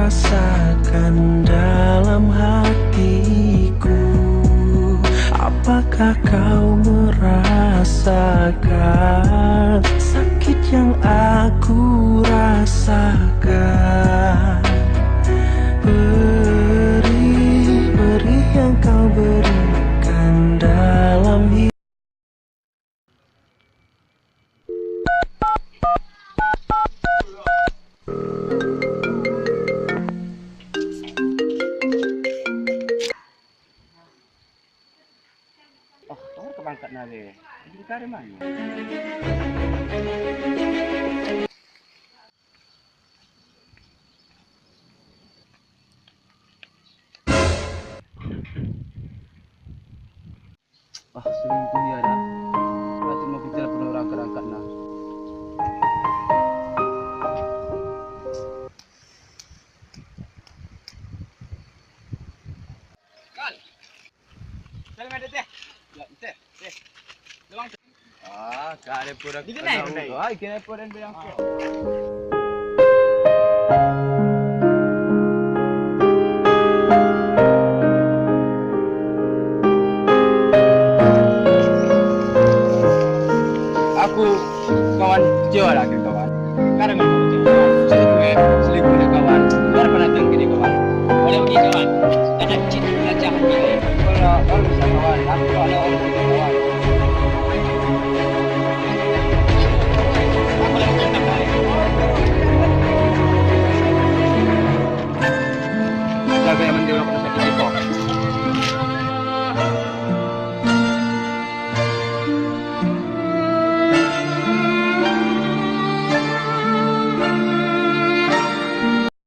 rasakan dalam hatiku. Apakah kau merasakan sakit yang aku rasakan? Perih yang kau berikan dalam hidup. Oh, kau kebangkat nale. Ini kari mana? Ah, selingkuh dia dah. Berarti mau bicara pun orang kerangkat nah. Kal. Salam ada teh. Ya, teh. Teh. Doang. Ah, kare pura. Dikenai. Ah, ikan pura yang bilang. Aku kawan kecewa lah kawan. Karena memang kecewa. Selingkuh kawan. Luar pernah tengki kawan. Boleh begini kawan. Karena cinta jangan pilih. Kalau bisa kawan, aku kalau orang kawan.